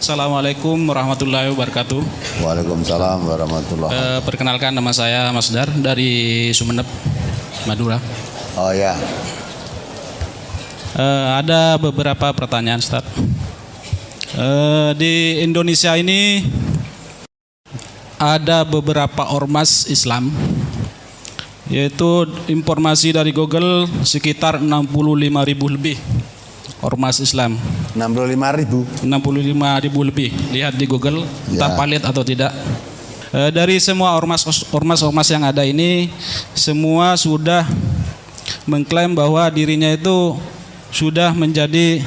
Assalamualaikum warahmatullahi wabarakatuh. Waalaikumsalam warahmatullahi wabarakatuh. Perkenalkan, nama saya Mas Dar dari Sumeneb, Madura. Oh ya, Ada beberapa pertanyaan, Ustaz. Di Indonesia ini ada beberapa ormas Islam, yaitu informasi dari Google sekitar 65.000 lebih ormas Islam. 65.000. 65.000 lebih. Lihat di Google, entah Ya. valid atau tidak. Dari semua ormas yang ada ini, semua sudah mengklaim bahwa dirinya itu sudah menjadi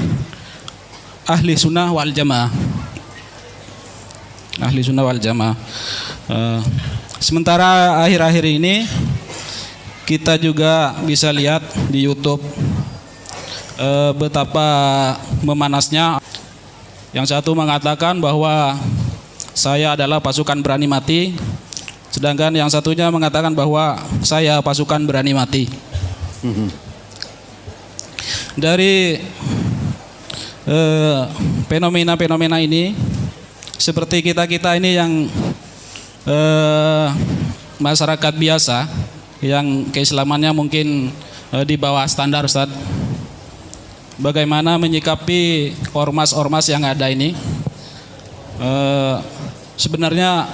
ahli sunnah wal jamaah. Ahli sunnah wal jamaah. Sementara akhir-akhir ini kita juga bisa lihat di YouTube betapa memanasnya. Yang satu mengatakan bahwa saya adalah pasukan berani mati, sedangkan yang satunya mengatakan bahwa saya pasukan berani mati. Dari fenomena-fenomena ini, seperti kita ini yang masyarakat biasa yang keislamannya mungkin di bawah standar, Ustaz, bagaimana menyikapi ormas-ormas yang ada ini? Sebenarnya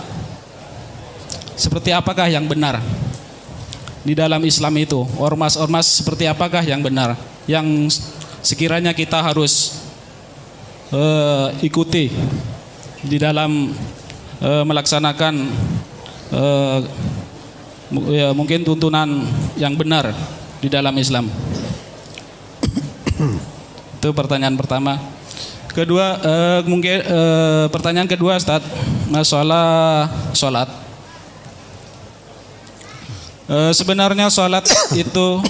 seperti apakah yang benar di dalam Islam itu? Ormas-ormas seperti apakah yang benar, yang sekiranya kita harus ikuti di dalam melaksanakan mungkin tuntunan yang benar di dalam Islam? Itu pertanyaan pertama. Kedua, mungkin pertanyaan kedua, Ustaz, masalah sholat. Sebenarnya sholat itu,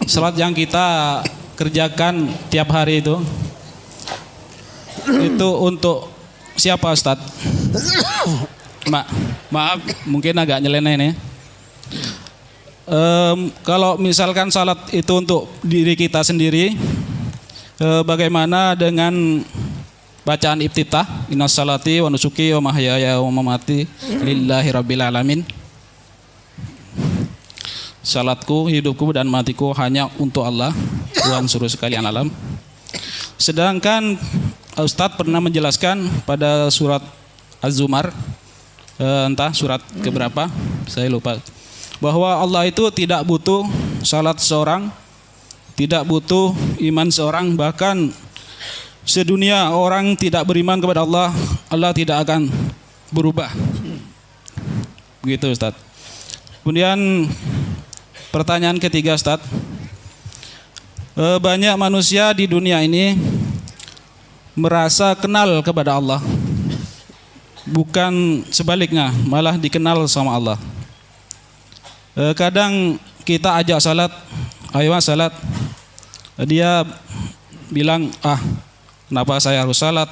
sholat yang kita kerjakan tiap hari itu untuk siapa, Ustaz? Maaf, mungkin agak nyeleneh nih. Kalau misalkan salat itu untuk diri kita sendiri, bagaimana dengan bacaan iftitah, innas salati wa nusuki wa mahyaya wa mamati lillahi rabbil alamin. Salatku, hidupku dan matiku hanya untuk Allah, Tuhan seluruh sekalian alam. Sedangkan Ustadz pernah menjelaskan pada surat Az-Zumar, entah surat keberapa, saya lupa, bahwa Allah itu tidak butuh salat seorang, tidak butuh iman seorang, bahkan sedunia orang tidak beriman kepada Allah, Allah tidak akan berubah. Begitu, Ustaz. Kemudian pertanyaan ketiga, Ustaz. Banyak manusia di dunia ini merasa kenal kepada Allah, bukan sebaliknya, malah dikenal sama Allah. Kadang kita ajak salat, ayo salat, dia bilang, kenapa saya harus salat?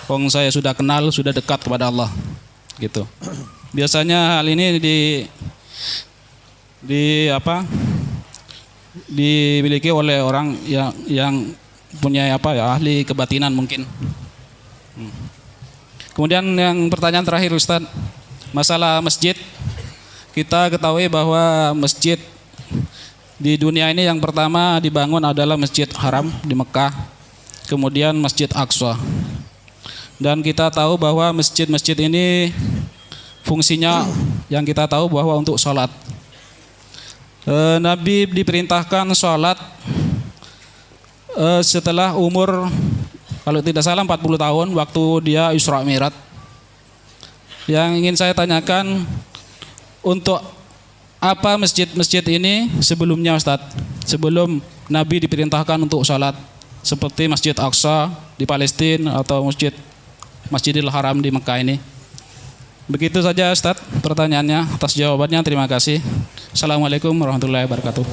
Wong saya sudah kenal, sudah dekat kepada Allah, gitu. Biasanya hal ini dimiliki oleh orang yang punya ahli kebatinan mungkin. Kemudian yang pertanyaan terakhir, Ustaz, masalah masjid. Kita ketahui bahwa masjid di dunia ini yang pertama dibangun adalah Masjid Haram di Mekah, kemudian Masjid Aqsa. Dan kita tahu bahwa masjid-masjid ini fungsinya yang kita tahu bahwa untuk sholat. Nabi diperintahkan sholat setelah umur, kalau tidak salah 40 tahun, waktu dia Isra Mi'raj. Yang ingin saya tanyakan, untuk apa masjid-masjid ini sebelumnya, Ustaz? Sebelum Nabi diperintahkan untuk sholat, seperti Masjid Aqsa di Palestina atau Masjidil Haram di Mekah ini. Begitu saja, Ustaz, pertanyaannya. Atas jawabannya terima kasih. Assalamualaikum warahmatullahi wabarakatuh.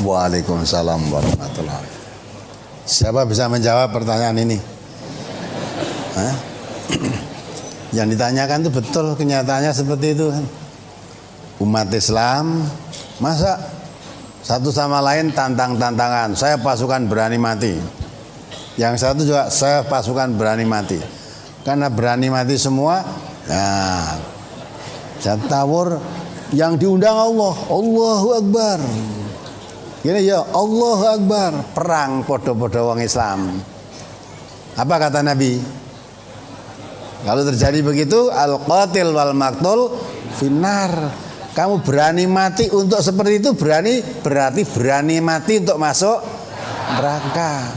Waalaikumsalam warahmatullahi wabarakatuh. Siapa bisa menjawab pertanyaan ini? Yang ditanyakan itu betul, kenyataannya seperti itu kan? Umat Islam masa satu sama lain tantang-tantangan. Saya pasukan berani mati. Yang satu juga saya pasukan berani mati. karena berani mati semua. Nah, jatawur yang diundang Allah, Allahu Akbar. Gini ya, Allahu Akbar, perang podo-podo wong Islam. Apa kata Nabi? Kalau terjadi begitu, al-qatil wal maktul finnar. Kamu berani mati untuk seperti itu, berarti berani mati untuk masuk neraka.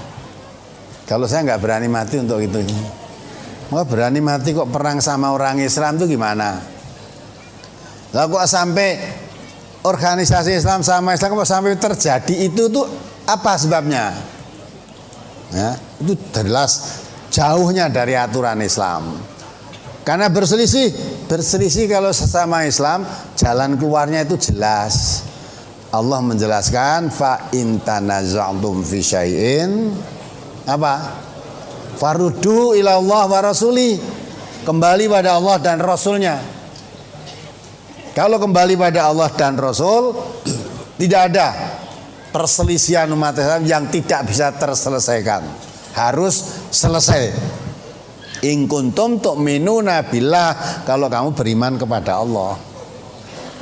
Kalau saya nggak berani mati untuk itu. Mau berani mati kok perang sama orang Islam itu gimana? Lalu kok sampai organisasi Islam sama Islam kok sampai terjadi itu tuh apa sebabnya? Ya, itu jelas jauhnya dari aturan Islam. Karena berselisih kalau sesama Islam jalan keluarnya itu jelas. Allah menjelaskan fa in tanaza'tum fi syai'in apa? Faruddu ila Allah wa rasuli. Kembali pada Allah dan Rasulnya. Kalau kembali pada Allah dan Rasul, tidak ada perselisihan umat Islam yang tidak bisa terselesaikan. Harus selesai. In kuntum tu'minuna billah, kalau kamu beriman kepada Allah.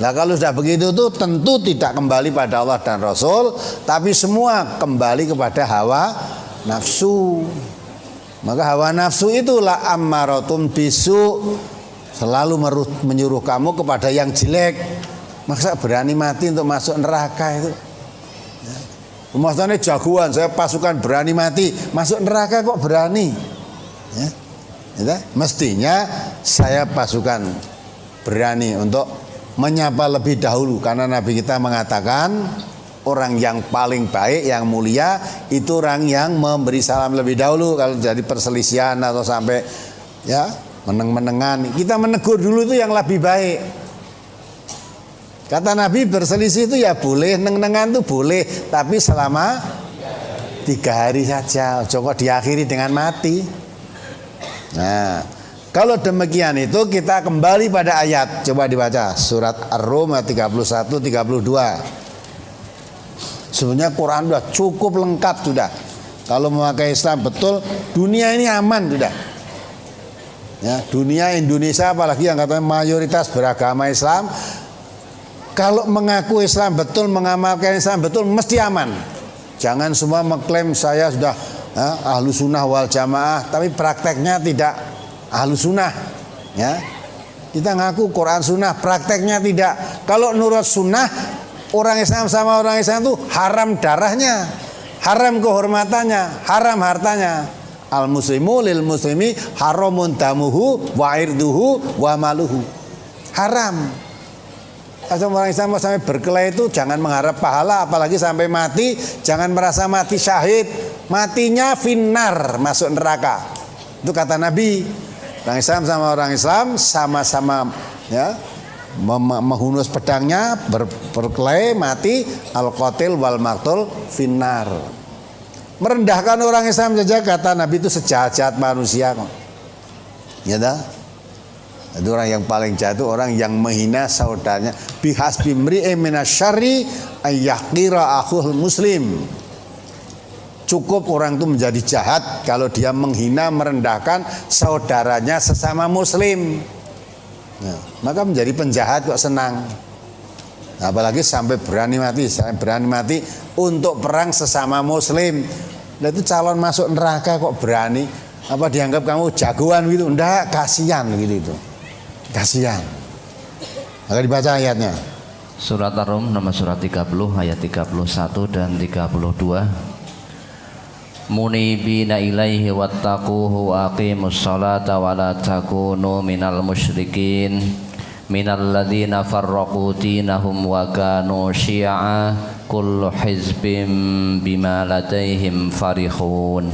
Nah kalau sudah begitu tuh tentu tidak kembali pada Allah dan Rasul, tapi semua kembali kepada hawa nafsu. Maka hawa nafsu itulah ammaratum bisu, selalu menyuruh kamu kepada yang jelek. Masa berani mati untuk masuk neraka itu? Maksudnya jagoan, saya pasukan berani mati masuk neraka kok berani? Ya. Mestinya saya pasukan berani untuk menyapa lebih dahulu, karena Nabi kita mengatakan orang yang paling baik, yang mulia itu orang yang memberi salam lebih dahulu. Kalau jadi perselisihan atau sampai ya meneng-menengan, kita menegur dulu itu yang lebih baik. Kata Nabi berselisih itu ya boleh, neng-nengan itu boleh, tapi selama 3 hari saja. Coba diakhiri dengan mati. Nah, kalau demikian itu kita kembali pada ayat. Coba dibaca surat Ar-Rum 31 32. Sebenarnya Quran sudah cukup lengkap sudah. Kalau memakai Islam betul, dunia ini aman sudah. Ya, dunia Indonesia apalagi yang katanya mayoritas beragama Islam, kalau mengaku Islam betul, mengamalkan Islam betul, mesti aman. Jangan semua mengklaim saya sudah ahlu sunnah wal jamaah, tapi prakteknya tidak ahlu sunnah. Ya, kita ngaku Quran sunnah, prakteknya tidak. Kalau nurut sunnah, orang Islam sama orang Islam itu haram darahnya, haram kehormatannya, haram hartanya. Al muslimu lil muslimi haramun damuhu wa irduhu wa maluhu. Haram. Kalau orang Islam sampai berkelahi itu jangan mengharap pahala, apalagi sampai mati, jangan merasa mati syahid. Matinya finnar, masuk neraka. Itu kata Nabi. Orang Islam sama orang Islam sama-sama ya menghunus pedangnya, berkelahi, mati, al-qatil wal maktul finnar. Merendahkan orang Islam saja kata Nabi itu sejahat-jahat manusia kok. Ya dah. Itu orang yang paling jahat itu orang yang menghina saudaranya. Bihasbi mri'in minasyarri ayyaqira akhul muslim. Cukup orang itu menjadi jahat kalau dia menghina, merendahkan saudaranya sesama muslim. Nah, maka menjadi penjahat kok senang. Nah, apalagi sampai berani mati untuk perang sesama muslim. Nah, itu calon masuk neraka kok berani. Apa dianggap kamu jagoan gitu? Enggak, kasihan gitu itu. Kasihan. Maka dibaca ayatnya. Surat Ar-Rum nomor surat 30 ayat 31 dan 32. Munibina ilaihi wattaquhu wa aqimus salata wa la takunu minal musyrikin minal ladzina farraqu dinahum wa kanu syi'a kullu hizbin bima ladaihim farihun.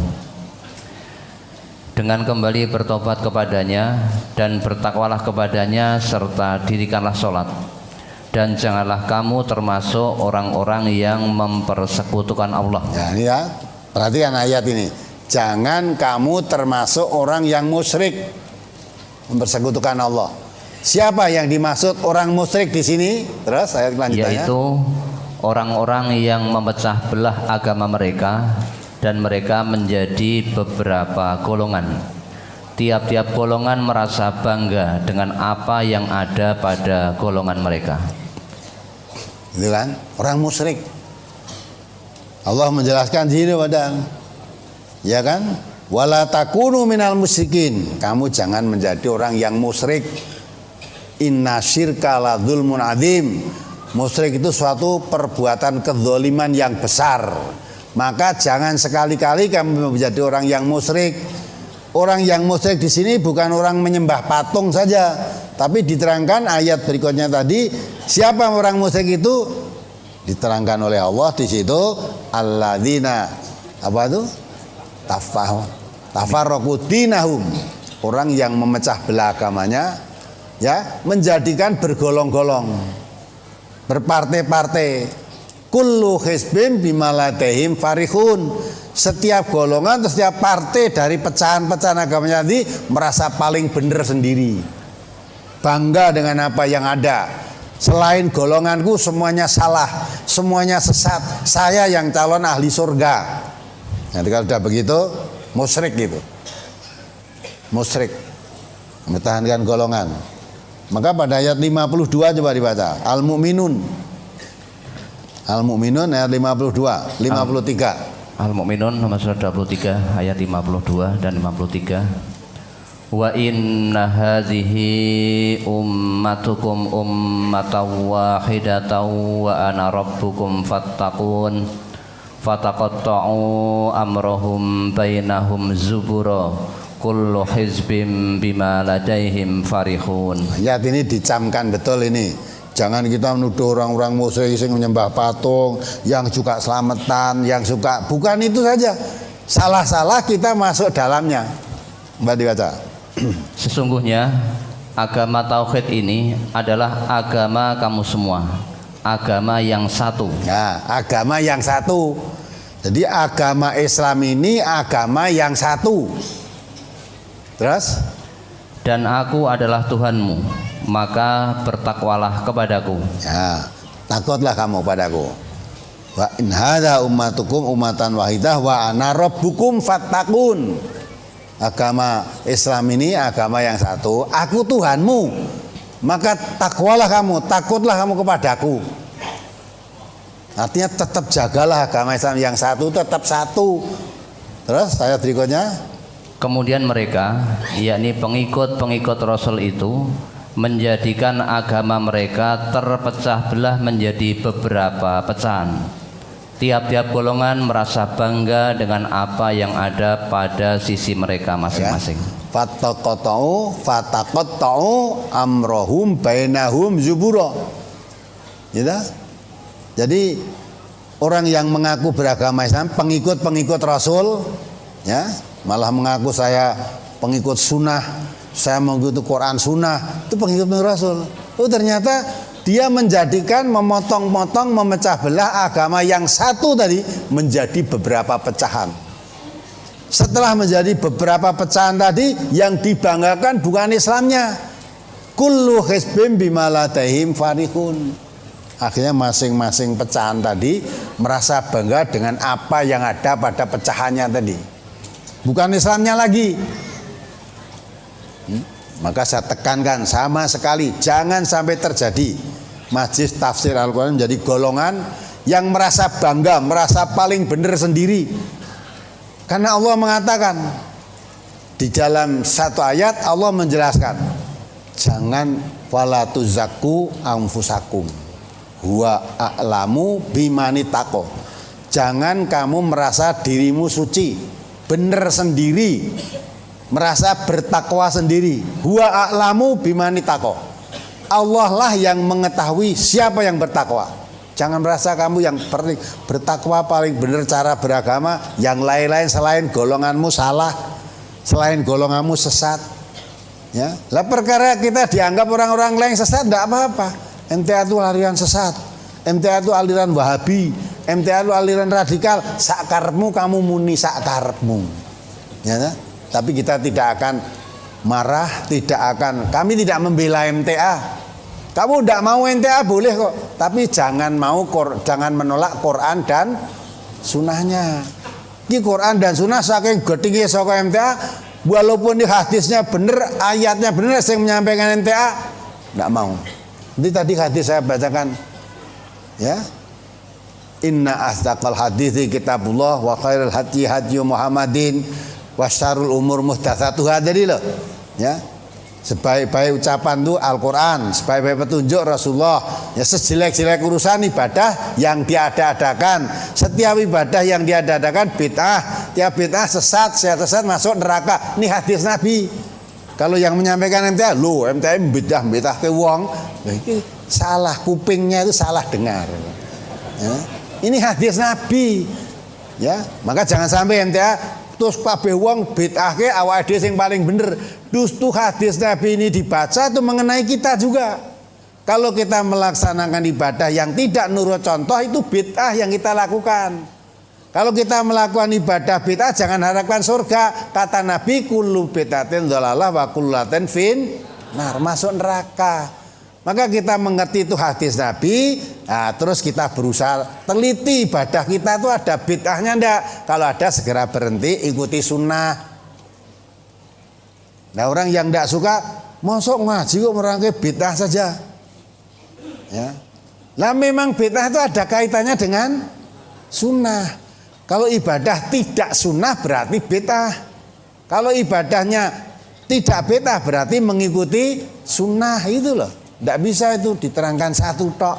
Dengan kembali bertobat kepadanya dan bertakwalah kepadanya serta dirikanlah sholat, dan janganlah kamu termasuk orang-orang yang mempersekutukan Allah. Ya, ini ya, perhatikan ayat ini. Jangan kamu termasuk orang yang musyrik, mempersekutukan Allah. Siapa yang dimaksud orang musyrik di sini? Terus ayat lanjutannya. Yaitu orang-orang yang memecah belah agama mereka dan mereka menjadi beberapa golongan. tiap-tiap golongan merasa bangga dengan apa yang ada pada golongan mereka. Itu kan orang musyrik. Allah menjelaskan di sini padahal, ya kan? Wala takunu minal musyrikin. Kamu jangan menjadi orang yang musyrik. Inna syirka la dzulmun adzim. Musyrik itu suatu perbuatan kezaliman yang besar. Maka jangan sekali-kali kamu menjadi orang yang musyrik. Orang yang musyrik di sini bukan orang menyembah patung saja, tapi diterangkan ayat berikutnya tadi, siapa orang musyrik itu? Diterangkan oleh Allah di situ, alladzina apa itu? Tafarraqu dinahum. Orang yang memecah belah agamanya, ya, menjadikan bergolong-golong, berpartai-partai. Kullu hizbin bima ladaihim farihun. Setiap golongan atau setiap partai dari pecahan-pecahan agamanya tadi merasa paling benar sendiri, bangga dengan apa yang ada. Selain golonganku semuanya salah, semuanya sesat. Saya yang calon ahli surga. Nanti kalau sudah begitu, musyrik gitu. Musyrik, mempertahankan golongan. Maka pada ayat 52 coba dibaca. Al-Mu'minun. Al-Mu'minun ayat 52, 53. Al-Mu'minun nomor 23 ayat 52 dan 53. Wa inna hadhihi ummatukum ummatan wahidatan wa ana rabbukum fattaqun fataqatta'u amrahum bainahum zubura kullu hizbin bima ladaihim farihun. Ayat ini dicamkan betul ini. Jangan kita menuduh orang-orang musyrik yang menyembah patung, yang suka selamatan, yang suka, bukan itu saja. Salah-salah kita masuk dalamnya. Mbak dibaca. Sesungguhnya agama tauhid ini adalah agama kamu semua, agama yang satu. Nah, agama yang satu. Jadi agama Islam ini agama yang satu. Terus? Dan aku adalah Tuhanmu, maka bertakwalah kepadaku. Ya, takutlah kamu padaku. Wa in hadza ummatukum ummatan wahidah wa ana rabbukum fattaqun. Agama Islam ini agama yang satu, aku Tuhanmu, maka takwalah kamu, takutlah kamu kepadaku. Artinya tetap jagalah agama Islam yang satu, tetap satu. Terus ayat berikutnya, kemudian mereka, yakni pengikut-pengikut Rasul itu, menjadikan agama mereka terpecah belah menjadi beberapa pecahan. Tiap-tiap golongan merasa bangga dengan apa yang ada pada sisi mereka masing-masing. Fataqatta'u amrohum bainahum zubura. Gitu? Jadi orang yang mengaku beragama Islam, pengikut-pengikut Rasul, ya, malah mengaku saya pengikut sunnah, saya mengikuti Quran sunnah, itu pengikut Rasul. Oh, ternyata dia menjadikan, memotong-motong, memecah belah agama yang satu tadi menjadi beberapa pecahan. Setelah menjadi beberapa pecahan tadi, yang dibanggakan bukan Islamnya. Kullu hizbin bima ladaihim farihun. Akhirnya masing-masing pecahan tadi merasa bangga dengan apa yang ada pada pecahannya tadi, bukan Islamnya lagi. Maka saya tekankan sama sekali jangan sampai terjadi majelis tafsir Al-Quran menjadi golongan yang merasa bangga, merasa paling benar sendiri. Karena Allah mengatakan di dalam satu ayat, Allah menjelaskan, jangan wala tuzakku anfusakum huwa a'lamu bimani taqo. Jangan kamu merasa dirimu suci, benar sendiri, merasa bertakwa sendiri. Huwa a'lamu bimani taqo. Allah lah yang mengetahui siapa yang bertakwa. Jangan merasa kamu yang bertakwa paling benar cara beragama, yang lain-lain selain golonganmu salah, selain golonganmu sesat. Ya, lah perkara kita dianggap orang-orang lain sesat tidak apa-apa. MTA itu aliran sesat, MTA itu aliran Wahabi, MTA itu aliran radikal. Sakarmu kamu muni sakarmu. Ya, tapi kita tidak akan marah, kami tidak membela MTA. Kamu tidak mau MTA boleh kok, tapi jangan menolak Quran dan sunnahnya. Ini Quran dan sunnah saking gedhe saka MTA Walaupun di hadisnya bener, ayatnya bener, saya menyampaikan MTA enggak mau. Jadi tadi hadis saya bacakan, ya. Inna asdaqal hadithi kitabullah wa khairul hadi hadi Muhammadin wa syarrul umur muhdatsatuha. Jadi loh, ya. Sebaik-baik ucapan itu Al-Quran, sebaik-baik petunjuk Rasulullah. Ya, sejelek-jelek urusan ibadah yang diada-adakan. Setiap ibadah yang diada-adakan bid'ah. Tiap bid'ah sesat, sesat masuk neraka. Ini hadis Nabi. Kalau yang menyampaikan MTA, lo MTA bid'ah ke wong, ini salah kupingnya, itu salah dengar. Ya. Ini hadis Nabi. Ya, maka jangan sampai MTA terus kabeh wong bid'ahke awake dhewe sing paling bener. Dustu hadis Nabi ini dibaca itu mengenai kita juga. Kalau kita melaksanakan ibadah yang tidak nurut contoh, itu bid'ah yang kita lakukan. Kalau kita melakukan ibadah bid'ah, jangan harapkan surga. Kata Nabi, kullu bid'atin dhalalah wa kullu dhalatin fin nar, masuk neraka. Maka kita mengerti itu hadis Nabi, nah, terus kita berusaha teliti ibadah kita itu ada bid'ahnya enggak. Kalau ada segera berhenti, ikuti sunnah. Nah, orang yang enggak suka, mosok ngaji kok merangkai bid'ah saja. Ya. Nah, memang bid'ah itu ada kaitannya dengan sunnah. Kalau ibadah tidak sunnah berarti bid'ah. Kalau ibadahnya tidak bid'ah berarti mengikuti sunnah, itu loh. Tidak bisa itu diterangkan satu tok.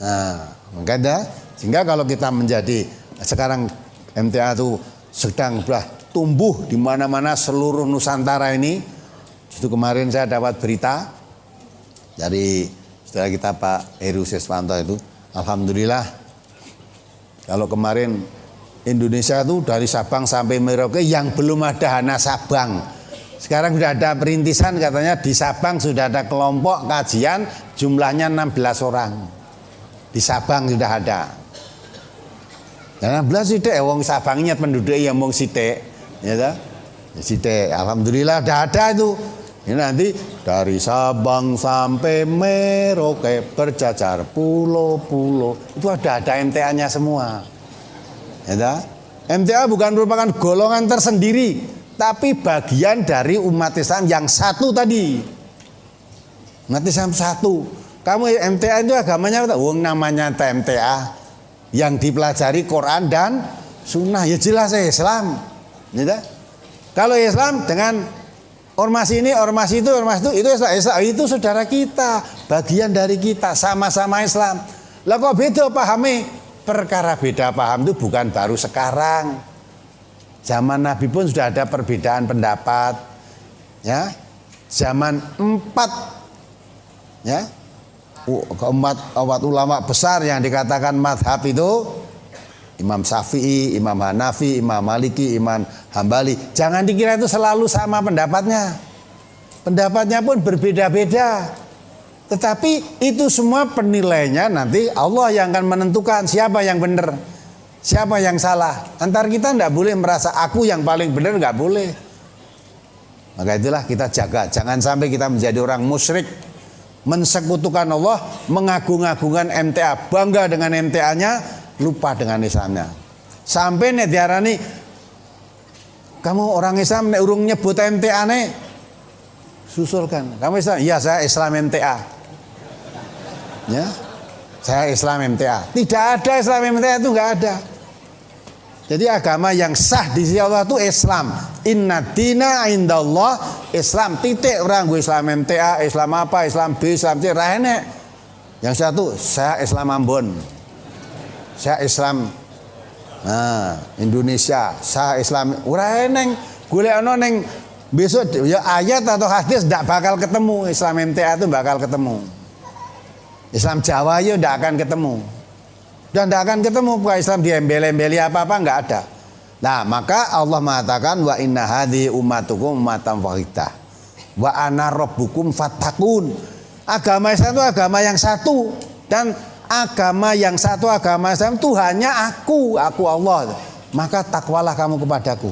Nah, makanya sehingga kalau kita menjadi sekarang MTA itu sedang tumbuh di mana-mana seluruh Nusantara ini. Itu kemarin saya dapat berita dari saudara kita Pak Heru Seswanto itu, alhamdulillah. Kalau kemarin Indonesia itu dari Sabang sampai Merauke yang belum ada Hana Sabang. Sekarang sudah ada perintisan, katanya di Sabang sudah ada kelompok kajian jumlahnya 16 orang. Di Sabang sudah ada. Dan 16 sithik wong Sabangnya penduduk yang wong sithik, ya ta? Sithik. Alhamdulillah sudah ada itu. Ini nanti dari Sabang sampai Merauke berjajar pulau-pulau. Itu ada MTA-nya semua. Ya ta? MTA bukan merupakan golongan tersendiri, tapi bagian dari umat Islam yang satu tadi. Umat Islam satu. Kamu MTA itu agamanya apa? Wong namanya MTA yang dipelajari Quran dan Sunnah, ya jelas Islam. Ya, kalau Islam dengan ormas ini, ormas itu Islam, itu saudara kita, bagian dari kita, sama-sama Islam. Lah kok beda pahami? Perkara beda paham itu bukan baru sekarang. Zaman Nabi pun sudah ada perbedaan pendapat, ya. Zaman 4, ya, keempat ulama besar yang dikatakan madhab itu Imam Syafi'i, Imam Hanafi, Imam Maliki, Imam Hambali. Jangan dikira itu selalu sama pendapatnya. Pendapatnya pun berbeda-beda. Tetapi itu semua penilainya nanti Allah yang akan menentukan siapa yang benar, siapa yang salah. Antar kita tidak boleh merasa aku yang paling benar, nggak boleh. Maka itulah kita jaga, jangan sampai kita menjadi orang musyrik, mensekutukan Allah, mengagung-agungkan MTA, bangga dengan MTA-nya, lupa dengan Islamnya. Sampai nek diarani kamu orang Islam nek urung nyebut MTA nek susulkan. Kamu Islam? Iya, saya Islam MTA. Ya. Saya Islam MTA. Tidak ada Islam MTA, itu enggak ada. Jadi agama yang sah di sisi Allah itu Islam. Inna dina indallah Islam, titik. Orang gue Islam MTA, Islam apa, Islam B, Islam C, rahene. Yang satu, saya Islam Ambon. Saya Islam Indonesia, saya Islam ora eneng golekno ning besok ya ayat atau hadis ndak bakal ketemu. Islam MTA itu bakal ketemu. Islam Jawa ya ndak akan ketemu. Dan ndak akan ketemu bukan Islam diembel-embeli apa-apa, nggak ada. Nah, maka Allah mengatakan wa inna hadhi ummatukum ummatan wahidah wa ana rabbukum fattaqun. Agama Islam itu agama yang satu, dan agama yang satu, agama Islam itu hanya aku Allah. Maka takwalah kamu kepadaku.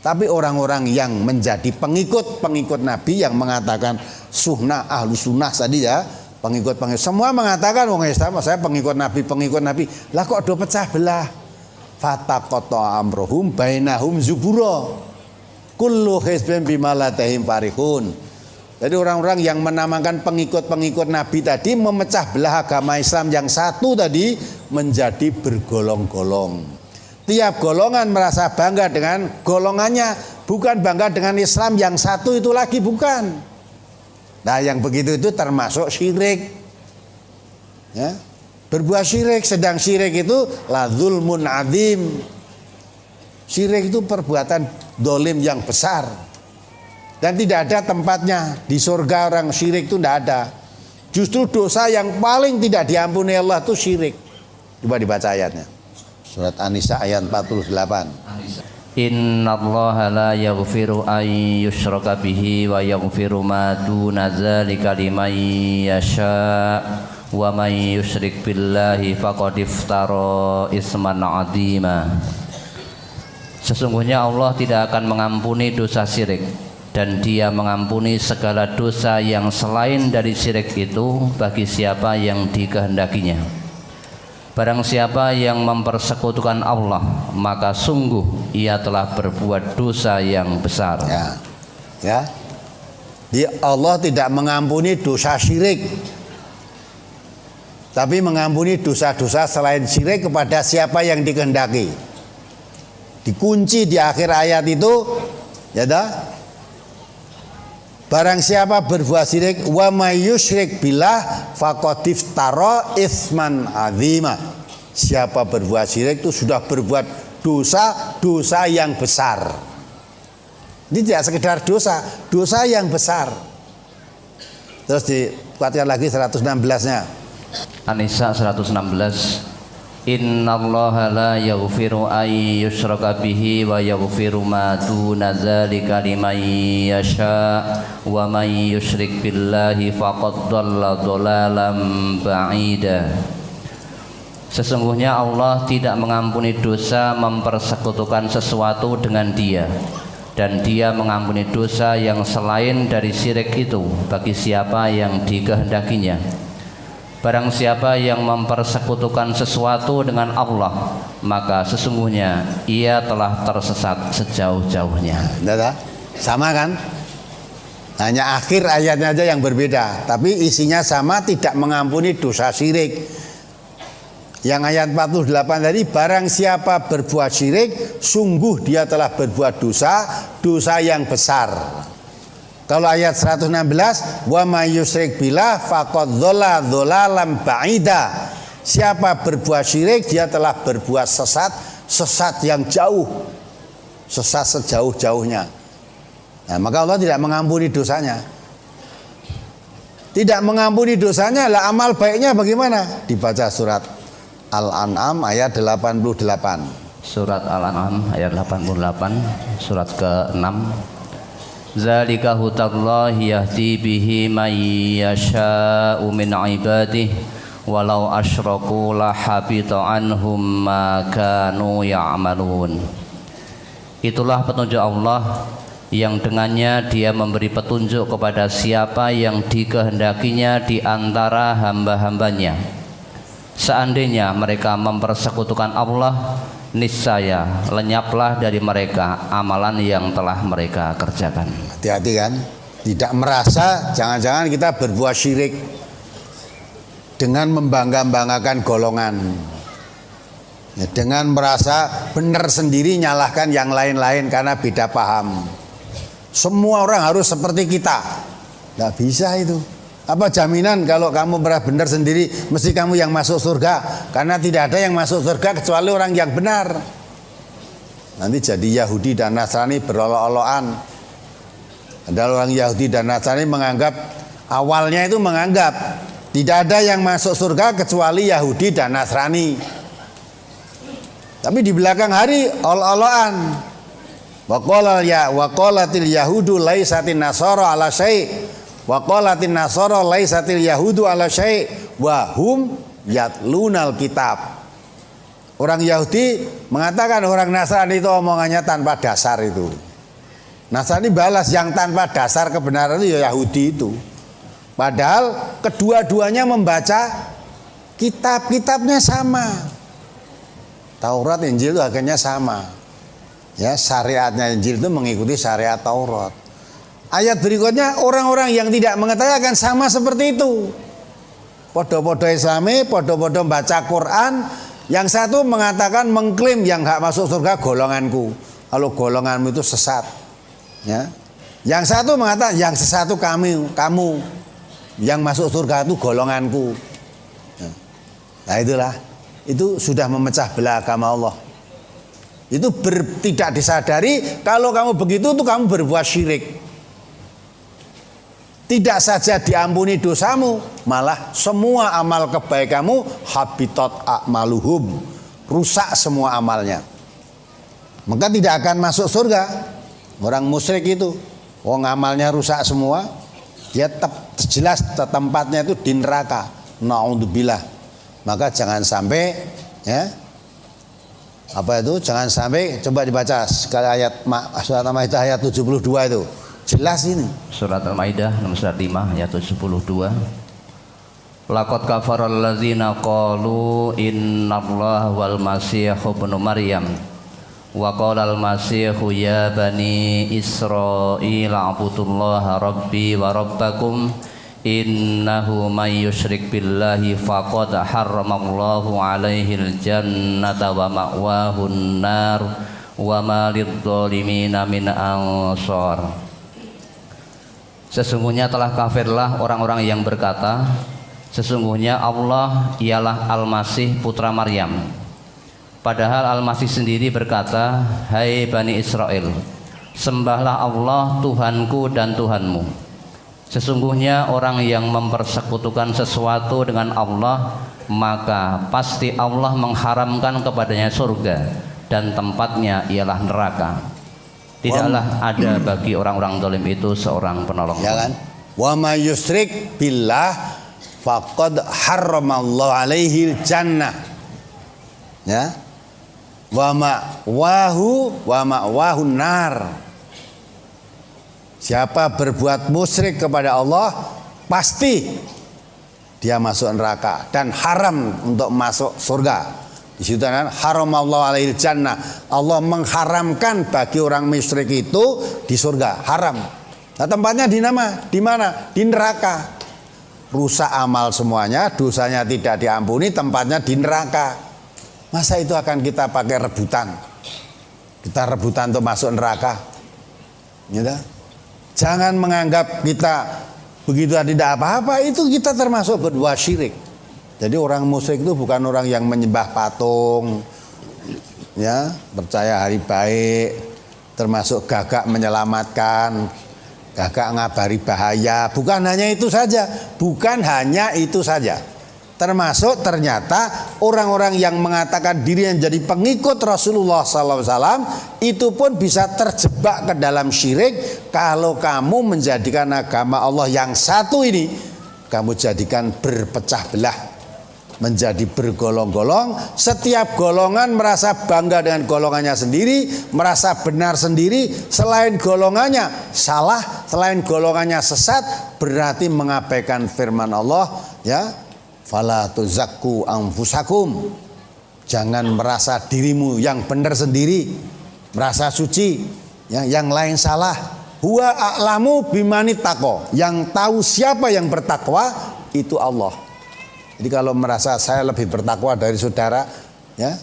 Tapi orang-orang yang menjadi pengikut Nabi yang mengatakan sunnah, ahlu sunnah tadi ya, pengikut semua mengatakan wong Islam, saya pengikut Nabi. Lah kok do pecah belah? Fataqata amrohum bainahum zubura. Kullu hizbin bima ladayhim farihun. Jadi orang-orang yang menamakan pengikut-pengikut Nabi tadi memecah belah agama Islam yang satu tadi menjadi bergolong-golong. Tiap golongan merasa bangga dengan golongannya, bukan bangga dengan Islam yang satu itu lagi, bukan. Nah, yang begitu itu termasuk syirik. Ya, berbuat syirik, sedang syirik itu la zulmun adzim. Syirik itu perbuatan dolim yang besar. Dan tidak ada tempatnya di surga orang syirik itu tidak ada. Justru dosa yang paling tidak diampuni Allah itu syirik. Coba dibaca ayatnya. Surat An-Nisa ayat 48. Innallaha la yaghfiru an yushraka bihi wa yaghfiru ma duna dzalika liman yasha wa man yusyrik billahi faqad iftara isman 'adzima. Sesungguhnya Allah tidak akan mengampuni dosa syirik, dan Dia mengampuni segala dosa yang selain dari syirik itu bagi siapa yang dikehendakinya. Barang siapa yang mempersekutukan Allah, maka sungguh ia telah berbuat dosa yang besar. Ya. Allah tidak mengampuni dosa syirik, tapi mengampuni dosa-dosa selain syirik kepada siapa yang dikehendaki. Dikunci di akhir ayat itu, ya dah. Barang siapa berbuat syirik, wa may yusyrik billah faqad iftara isman adzima. Siapa berbuat syirik itu sudah berbuat dosa yang besar. Ini tidak sekedar dosa yang besar. Terus dikuatkan lagi 116-nya. An-Nisa 116. Innallaha la yaghfiru an yushraka bihi wa yaghfiru ma duna dzalika liman yasha wa man yusyrik billahi faqad dhalla dhalalan ba'ida. Sesungguhnya Allah tidak mengampuni dosa mempersekutukan sesuatu dengan Dia, dan Dia mengampuni dosa yang selain dari syirik itu bagi siapa yang dikehendakinya. Barang siapa yang mempersekutukan sesuatu dengan Allah, maka sesungguhnya ia telah tersesat sejauh-jauhnya. Sama kan? Hanya akhir ayatnya aja yang berbeda, tapi isinya sama, tidak mengampuni dosa syirik. Yang ayat 48 tadi, barang siapa berbuat syirik, sungguh dia telah berbuat dosa yang besar. Kalau ayat 116, wa may yusyrik billah faqad dhalla dhalalan ba'ida. Siapa berbuat syirik, dia telah berbuat sesat yang jauh. Sesat sejauh-jauhnya. Nah, maka Allah tidak mengampuni dosanya. Tidak mengampuni dosanya, lah amal baiknya bagaimana? Dibaca surat Al-An'am ayat 88. Surat Al-An'am ayat 88, surat ke-6. Zalika hudallahi yahdi bihi man yasha'u min ibadihi walau asyraku la habita anhum ma kanu ya'malun. Itulah petunjuk Allah yang dengannya Dia memberi petunjuk kepada siapa yang dikehendakinya di antara hamba-hambanya. Seandainya mereka mempersekutukan Allah, niscaya lenyaplah dari mereka amalan yang telah mereka kerjakan. Hati-hati kan, tidak merasa jangan-jangan kita berbuat syirik dengan membangga-banggakan golongan, ya, dengan merasa benar sendiri nyalahkan yang lain-lain karena beda paham. Semua orang harus seperti kita, tidak bisa itu. Apa jaminan kalau kamu benar sendiri mesti kamu yang masuk surga? Karena tidak ada yang masuk surga kecuali orang yang benar. Nanti jadi Yahudi dan Nasrani berolok-olokan. Ada orang Yahudi dan Nasrani menganggap, awalnya itu menganggap tidak ada yang masuk surga kecuali Yahudi dan Nasrani. Tapi di belakang hari olok-olokan. Waqalatil yahudu laisatin nasara ala syai'. Wa qalatin nasara laisatil yahudu ala syai' wa hum yatlunal kitab. Orang Yahudi mengatakan orang Nasrani itu omongannya tanpa dasar itu. Nasrani balas yang tanpa dasar kebenaran itu ya Yahudi itu. Padahal kedua-duanya membaca kitab-kitabnya sama. Taurat, Injil itu akhirnya sama. Ya, syariatnya Injil itu mengikuti syariat Taurat. Ayat berikutnya, orang-orang yang tidak mengetahui akan sama seperti itu. Podo-podo Islami, podo-podo baca Quran. Yang satu mengatakan, mengklaim yang gak masuk surga golonganku. Kalau golonganmu itu sesat. Ya. Yang satu mengatakan, yang sesat itu kamu. Yang masuk surga itu golonganku. Nah itulah, itu sudah memecah belah agama Allah. Itu tidak disadari, kalau kamu begitu itu kamu berbuat syirik. Tidak saja diampuni dosamu, malah semua amal kebaikanmu habitat a'maluhum, rusak semua amalnya. Maka tidak akan masuk surga. Orang musyrik itu, amalnya rusak semua, dia jelas tempatnya itu di neraka. Na'udzubillah. Maka jangan sampai, ya, jangan sampai, coba dibaca sekali ayat surat Al-Maidah ayat 72 itu. Jelas ini. Surat Al-Maidah nomor 5 ayat 72. Laqad kafaral ladzina qalu innallaha wal masih ibnu Maryam wa qala al-masih ya bani Israil a'budullaha rabbi wa rabbakum innahu may yusyrik billahi faqad harramallahu alaihil jannata wa ma'wahun nar wa ma lidzalimina min ansar. Sesungguhnya telah kafirlah orang-orang yang berkata, sesungguhnya Allah ialah Al-Masih putra Maryam. Padahal Al-Masih sendiri berkata, hai Bani Israel, sembahlah Allah Tuhanku dan Tuhanmu. Sesungguhnya orang yang mempersekutukan sesuatu dengan Allah, maka pasti Allah mengharamkan kepadanya surga dan tempatnya ialah neraka. Tidaklah ada bagi orang-orang zalim itu seorang penolong. Ya kan? Wa may yusyrik billah faqad harramallahu alaihil jannah. Ya. Wa ma'wahun nar. Siapa berbuat musyrik kepada Allah, pasti dia masuk neraka dan haram untuk masuk surga. Di situ kan haramallahu alaihil jannah. Allah mengharamkan bagi orang musyrik itu di surga, haram. Nah, tempatnya di mana? Di neraka. Rusak amal semuanya, dosanya tidak diampuni, tempatnya di neraka. Masa itu akan kita pakai rebutan? Kita rebutan untuk masuk neraka. Gitu? Jangan menganggap kita begitu tidak apa-apa, itu kita termasuk berbuat syirik. Jadi orang musyrik itu bukan orang yang menyembah patung, ya, percaya hari baik, termasuk gagak menyelamatkan, gagak ngabari bahaya. Bukan hanya itu saja, termasuk ternyata orang-orang yang mengatakan diri yang jadi pengikut Rasulullah SAW itu pun bisa terjebak ke dalam syirik kalau kamu menjadikan agama Allah yang satu ini kamu jadikan berpecah belah, menjadi bergolong-golong. Setiap golongan merasa bangga dengan golongannya sendiri, merasa benar sendiri. Selain golongannya salah, selain golongannya sesat, berarti mengabaikan firman Allah, ya, fala tuzakku anfusakum. Jangan merasa dirimu yang benar sendiri, merasa suci, ya, yang lain salah. Huwa a'lamu bimani taqwa. Yang tahu siapa yang bertakwa itu Allah. Jadi kalau merasa saya lebih bertakwa dari saudara, ya,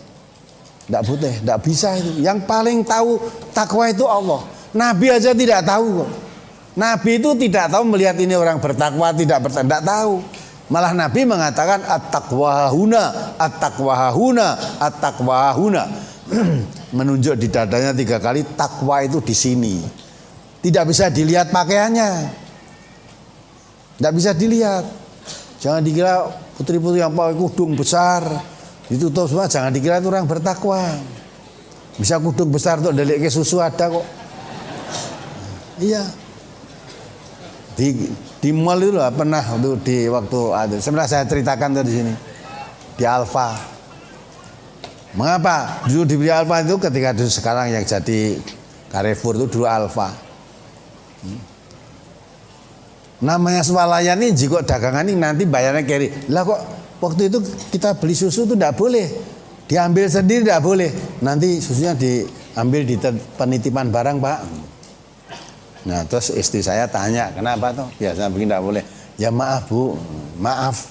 tidak bisa itu. Yang paling tahu takwa itu Allah. Nabi aja tidak tahu kok. Nabi itu tidak tahu melihat ini orang bertakwa tidak tahu. Malah Nabi mengatakan at-taqwa huna, at-taqwa huna, at-taqwa huna. Menunjuk di dadanya 3 kali, takwa itu di sini. Tidak bisa dilihat pakaiannya. Tidak bisa dilihat. Jangan dikira putri-putri yang pakai kudung besar ditutup semua, jangan dikira itu orang bertakwa. Bisa kudung besar untuk delik ke susu ada kok. Iya. Di mall itu pernah tuh di waktu ada. Sebenarnya saya ceritakan tuh di sini. Di Alfa. Mengapa? Dulu dibeli Alfa itu ketika sekarang yang jadi Carrefour itu dulu Alfa. Namanya swalayan ini jika dagangan ini nanti bayarnya carry. Lah kok waktu itu kita beli susu itu tidak boleh. Diambil sendiri tidak boleh. Nanti susunya ambil di penitipan barang Pak. Nah terus istri saya tanya, kenapa tuh? Biasa begini tidak boleh. Ya maaf Bu, maaf.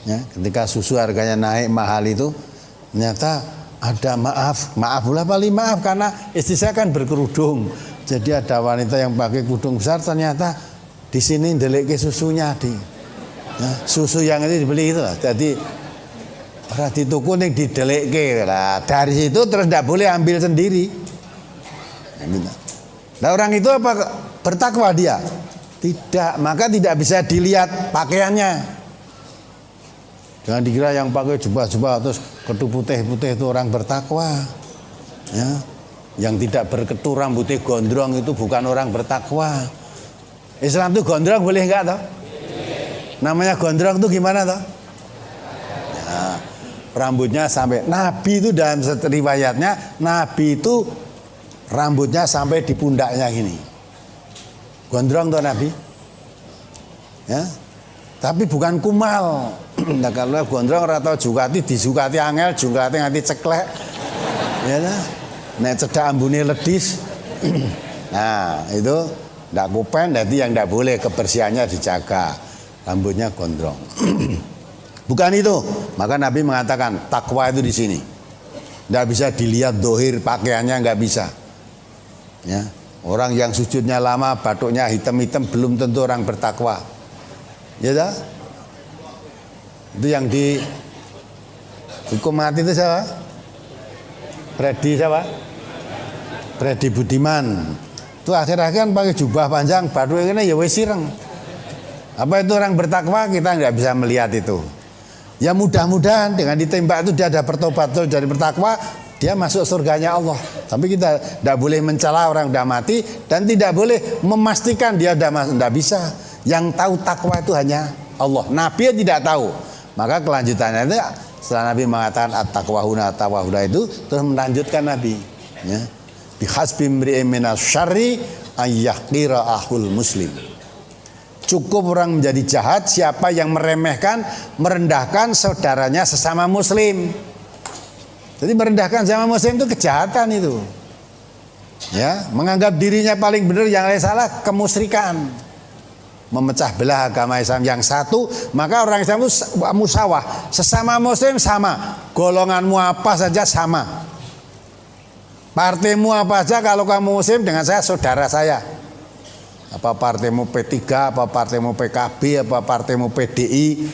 Ya, ketika susu harganya naik mahal itu, ternyata ada maaf pula paling maaf karena istri saya kan berkerudung. Jadi ada wanita yang pakai kerudung besar, ternyata di sini ndelik susunya di. Ya, susu yang itu dibeli itu lah. Jadi orang di toko ning didelekke lah. Dari situ terus tidak boleh ambil sendiri. Nah orang itu apa bertakwa dia? Tidak, maka tidak bisa dilihat pakaiannya. Jangan dikira yang pakai jubah-jubah terus ketu putih-putih itu orang bertakwa. Ya. Yang tidak berketu rambutnya gondrong itu bukan orang bertakwa. Islam itu gondrong boleh enggak toh? Namanya gondrong itu gimana toh? Ya. Rambutnya sampai Nabi itu dalam riwayatnya Nabi itu rambutnya sampai di pundaknya gini. Gondrong tuh Nabi. Ya. Tapi bukan kumal. Nah kalau gondrong atau jukati disukati angel, jukati nganti ceklek. Ya nah. Nek cedak ambune ledis. Nah, itu ndak kupen, jadi yang ndak boleh kebersihannya dijaga. Rambutnya gondrong. Bukan itu. Maka Nabi mengatakan takwa itu di sini. Nggak bisa dilihat dohir pakaiannya, nggak bisa. Ya, orang yang sujudnya lama, batuknya hitam-hitam belum tentu orang bertakwa. Ya dah. Itu yang di hukum mati itu siapa? Freddy siapa? Freddy Budiman. Itu akhir-akhir kan pakai jubah panjang, batuknya ya wis sireng. Apa itu orang bertakwa? Kita nggak bisa melihat itu. Ya mudah-mudahan dengan ditembak itu dia ada bertobat dari bertakwa, dia masuk surganya Allah. Tapi kita tidak boleh mencela orang sudah mati dan tidak boleh memastikan dia sudah masuk. Tidak bisa. Yang tahu takwa itu hanya Allah. Nabi tidak tahu. Maka kelanjutannya itu setelah Nabi mengatakan at-taqwa huna itu terus melanjutkan Nabi. Ya. Bihasbi imri'in minas syarri ayyahqira ahul muslim. Cukup orang menjadi jahat siapa yang meremehkan, merendahkan saudaranya sesama muslim. Jadi merendahkan sesama muslim itu kejahatan itu. Ya, menganggap dirinya paling benar, yang lain salah, kemusyrikan. Memecah belah agama Islam yang satu, maka orang Islam itu musawah, sesama muslim sama. Golonganmu apa saja sama. Partaimu apa saja, kalau kamu muslim dengan saya saudara saya. Apa partaimu P3, apa partaimu PKB, apa partaimu PDI.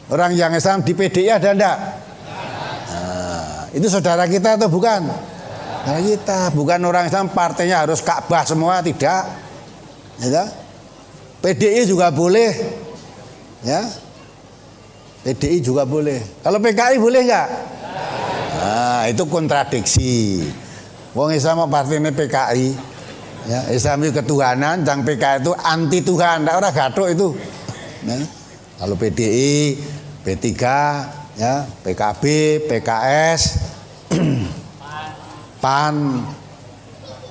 Orang yang Islam di PDI ada enggak? Nah, itu saudara kita atau bukan? Saudara kita, bukan orang Islam partainya harus Ka'bah semua, tidak. Ya, PDI juga boleh. Ya. PDI juga boleh. Kalau PKI boleh enggak? Nah, itu kontradiksi. Wong Islam partainya PKI. Ya, Islam itu ketuhanan, dan PKI itu anti Tuhan, tidak orang gaduh itu. Ya. Kalau PDI, P3, ya, PKB, PKS, PAN,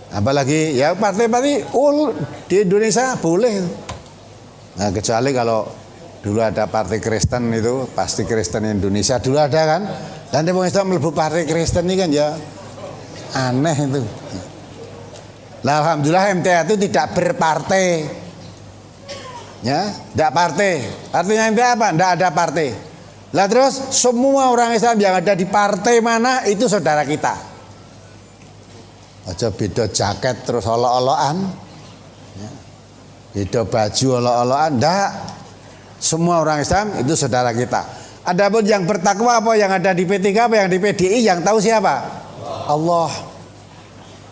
apalagi ya partai-partai di Indonesia boleh. Nah, kecuali kalau dulu ada partai Kristen itu, pasti Kristen Indonesia dulu ada kan. Dan orang Islam melebu partai Kristen ini kan ya aneh itu. Nah, alhamdulillah MTA itu tidak berpartai. Ya, tidak partai. Artinya MTA apa? Tidak ada partai. Lah terus semua orang Islam yang ada di partai mana itu saudara kita. Aja beda jaket terus olok-olokan. Ya. Beda baju olok-olokan, enggak. Semua orang Islam itu saudara kita. Adapun yang bertakwa apa yang ada di P3 apa yang di PDI yang tahu siapa? Allah.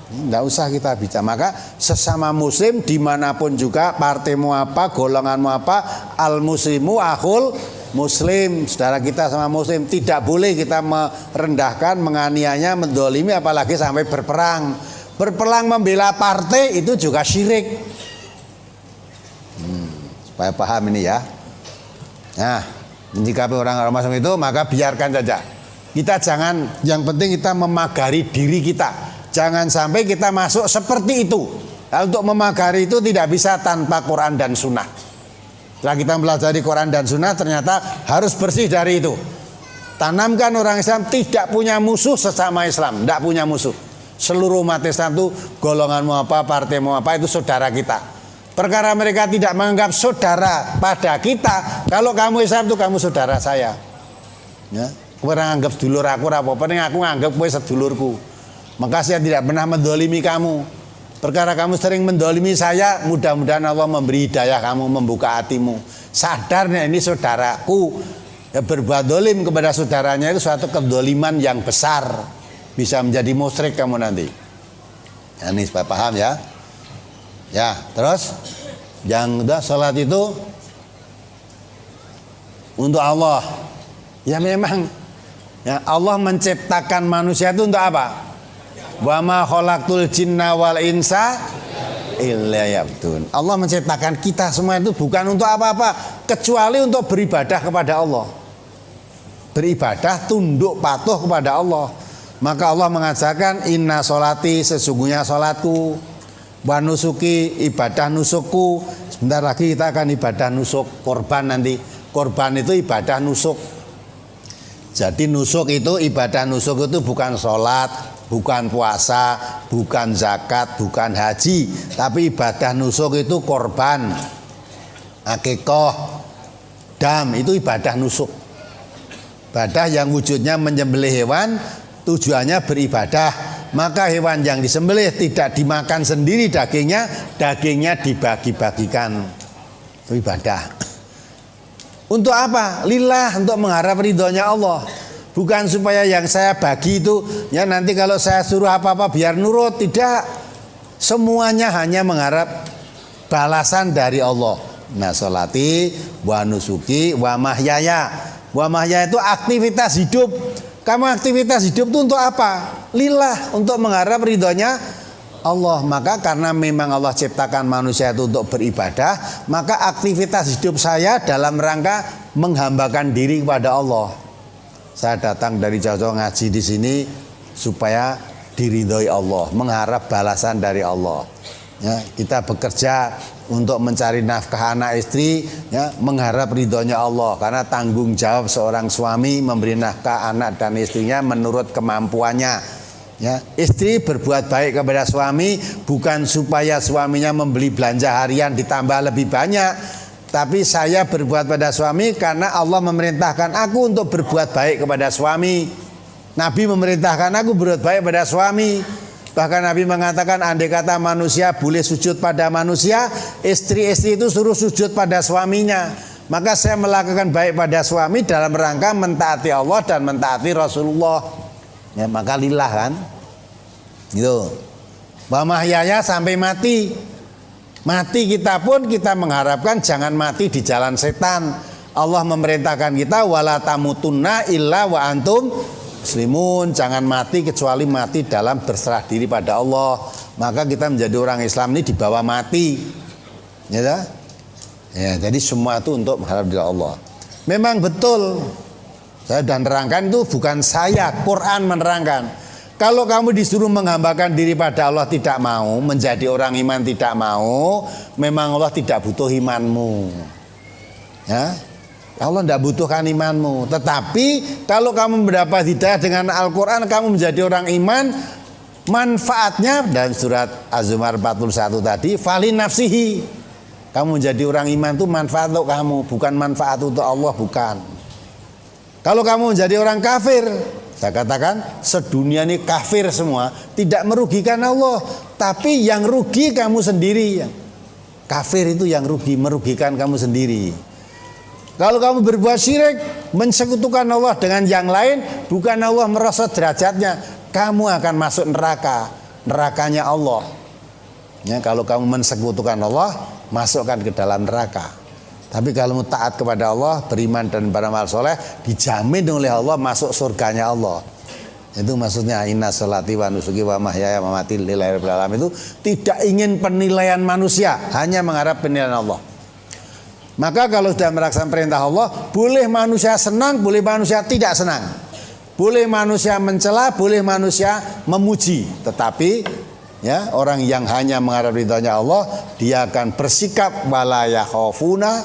Tidak usah kita bicara. Maka sesama muslim dimanapun juga, partaimu apa, golonganmu apa, al muslimu akhul muslim, saudara kita sama muslim. Tidak boleh kita merendahkan, menganiaya, mendolimi, apalagi sampai berperang. Berperang membela partai itu juga syirik. Supaya paham ini ya. Nah, jika orang masuk itu maka biarkan saja. Kita jangan, yang penting kita memagari diri kita. Jangan sampai kita masuk seperti itu. Nah, untuk memagari itu tidak bisa tanpa Quran dan Sunnah. Setelah kita mempelajari Quran dan Sunnah, ternyata harus bersih dari itu. Tanamkan orang Islam tidak punya musuh sesama Islam, tidak punya musuh. Seluruh umat Islam itu golonganmu apa, partaimu apa, itu saudara kita. Perkara mereka tidak menganggap saudara pada kita, kalau kamu Islam itu kamu saudara saya. Ya, kowe nganggap sedulur aku ora apa-apa, ning aku nganggap kowe sedulurku. Maka saya tidak pernah mendolimi kamu. Perkara kamu sering mendolimi saya, mudah-mudahan Allah memberi hidayah kamu, membuka hatimu. Sadarnya ini saudaraku. Ya, berbuat dolim kepada saudaranya itu suatu kedoliman yang besar. Bisa menjadi musyrik kamu nanti. Ya, ini supaya paham ya. Ya, terus yang udah sholat itu untuk Allah. Ya memang ya, Allah menciptakan manusia itu untuk apa? Wa ma khalaqtul jinna wal insa illa liya'budun. Allah menciptakan kita semua itu bukan untuk apa-apa kecuali untuk beribadah kepada Allah. Beribadah, tunduk patuh kepada Allah. Maka Allah mengajarkan inna sholati, sesungguhnya sholatku, wa nusuki, ibadah nusukku. Sebentar lagi kita akan ibadah nusuk korban nanti. Korban itu ibadah nusuk. Jadi nusuk itu, ibadah nusuk itu bukan sholat, bukan puasa, bukan zakat, bukan haji. Tapi ibadah nusuk itu korban, akikoh, dam, itu ibadah nusuk. Ibadah yang wujudnya menyembelih hewan, tujuannya beribadah. Maka hewan yang disembelih tidak dimakan sendiri dagingnya, dagingnya dibagi-bagikan. Itu ibadah. Untuk apa? Lillah, untuk mengharap ridhonya Allah. Bukan supaya yang saya bagi itu ya nanti kalau saya suruh apa-apa biar nurut. Tidak. Semuanya hanya mengharap balasan dari Allah. Nah, sholati wa nusuki wa mahyaya. Wa mahyaya itu aktivitas hidup. Kamu aktivitas hidup itu untuk apa? Lillah, untuk mengharap ridhonya Allah. Maka karena memang Allah ciptakan manusia itu untuk beribadah, maka aktivitas hidup saya dalam rangka menghambakan diri kepada Allah. Saya datang dari jauh-jauh ngaji di sini supaya diridhoi Allah, mengharap balasan dari Allah. Ya, kita bekerja untuk mencari nafkah anak istri, ya, mengharap ridhonya Allah. Karena tanggung jawab seorang suami memberi nafkah anak dan istrinya menurut kemampuannya. Ya, istri berbuat baik kepada suami bukan supaya suaminya membeli belanja harian ditambah lebih banyak, tapi saya berbuat pada suami karena Allah memerintahkan aku untuk berbuat baik kepada suami. Nabi memerintahkan aku berbuat baik pada suami. Bahkan Nabi mengatakan andai kata manusia boleh sujud pada manusia, istri-istri itu suruh sujud pada suaminya. Maka saya melakukan baik pada suami dalam rangka mentaati Allah dan mentaati Rasulullah. Ya, maka lillah kan. Gitu. Wa mahyaya sampai mati. Mati kita pun kita mengharapkan jangan mati di jalan setan. Allah memerintahkan kita wala tamutunna illa wa antum muslimun, jangan mati kecuali mati dalam berserah diri pada Allah. Maka kita menjadi orang Islam ini dibawa mati. Ya, ya, jadi semua itu untuk mengharap dari Allah. Memang betul. Saya sudah nerangkan itu bukan saya, Quran menerangkan. Kalau kamu disuruh menghambakan diri pada Allah tidak mau, menjadi orang iman tidak mau, memang Allah tidak butuh imanmu. Ya. Allah tidak butuhkan imanmu. Tetapi kalau kamu mendapat hidayah dengan Al-Quran, kamu menjadi orang iman, manfaatnya dan surat Az-Zumar 41 tadi, fali nafsihi. Kamu menjadi orang iman itu manfaat untuk kamu, bukan manfaat untuk Allah, bukan. Kalau kamu menjadi orang kafir, saya katakan sedunia ini kafir semua, tidak merugikan Allah, tapi yang rugi kamu sendiri. Kafir itu yang rugi, merugikan kamu sendiri. Kalau kamu berbuat syirik, mensekutukan Allah dengan yang lain, bukan Allah merosot derajatnya, kamu akan masuk neraka, nerakanya Allah. Ya, kalau kamu mensekutukan Allah, masukkan ke dalam neraka. Tapi kalau taat kepada Allah, beriman dan beramal soleh, dijamin oleh Allah masuk surganya Allah. Itu maksudnya inna sholati wa nusuki wa mahyaya wa mamati lillahi rabbil alamin, itu tidak ingin penilaian manusia, hanya mengharap penilaian Allah. Maka kalau sudah melaksanakan perintah Allah, boleh manusia senang, boleh manusia tidak senang. Boleh manusia mencela, boleh manusia memuji. Tetapi ya, orang yang hanya mengharap ridhonya Allah, dia akan bersikap wala yakhafuna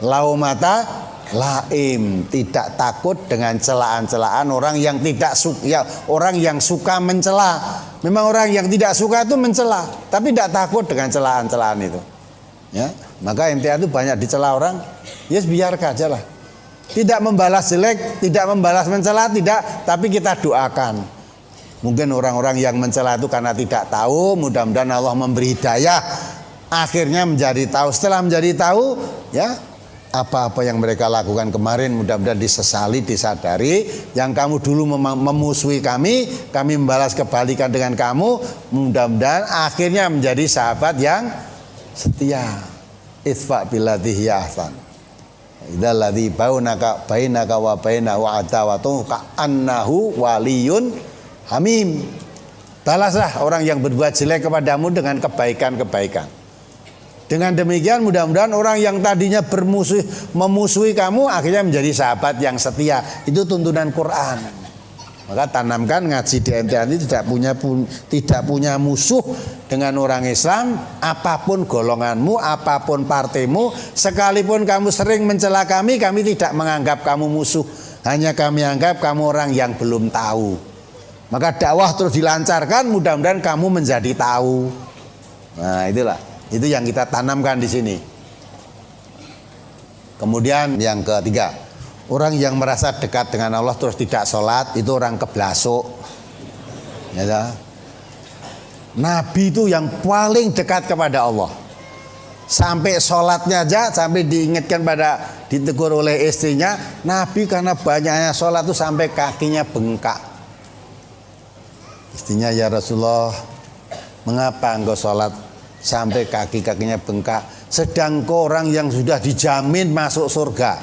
laumata laim, tidak takut dengan celaan-celaan orang yang tidak suka, ya, orang yang suka mencela. Memang orang yang tidak suka itu mencela, tapi tidak takut dengan celaan-celaan itu. Ya, maka MTA itu banyak dicela orang, ya biarkan aja lah. Tidak membalas jelek, tidak membalas mencela, tidak, tapi kita doakan. Mungkin orang-orang yang mencela itu karena tidak tahu, mudah-mudahan Allah memberi hidayah, akhirnya menjadi tahu. Setelah menjadi tahu, ya apa-apa yang mereka lakukan kemarin mudah-mudahan disesali, disadari. Yang kamu dulu memusuhi kami membalas kebalikan dengan kamu, mudah-mudahan akhirnya menjadi sahabat yang setia. Itfa billati hiya ahsan. Idzal ladzi bainaka wa bainahu adawatun ka'annahu waliyun hamim. Balaslah orang yang berbuat jelek kepadamu dengan kebaikan-kebaikan. Dengan demikian mudah-mudahan orang yang tadinya memusuhi kamu akhirnya menjadi sahabat yang setia. Itu tuntunan Quran. Maka tanamkan ngaji di MTA ini tidak punya musuh dengan orang Islam, apapun golonganmu, apapun partaimu, sekalipun kamu sering mencela kami tidak menganggap kamu musuh. Hanya kami anggap kamu orang yang belum tahu. Maka dakwah terus dilancarkan, mudah-mudahan kamu menjadi tahu. Nah, itulah. Itu yang kita tanamkan di sini. Kemudian yang ketiga, orang yang merasa dekat dengan Allah terus tidak sholat, itu orang keblasuk. Ya, Nabi itu yang paling dekat kepada Allah. Sampai sholatnya aja, sampai diingatkan ditegur oleh istrinya, Nabi karena banyaknya sholat itu sampai kakinya bengkak. Istrinya, ya Rasulullah, mengapa engkau sholat sampai kaki-kakinya bengkak, sedang orang yang sudah dijamin masuk surga,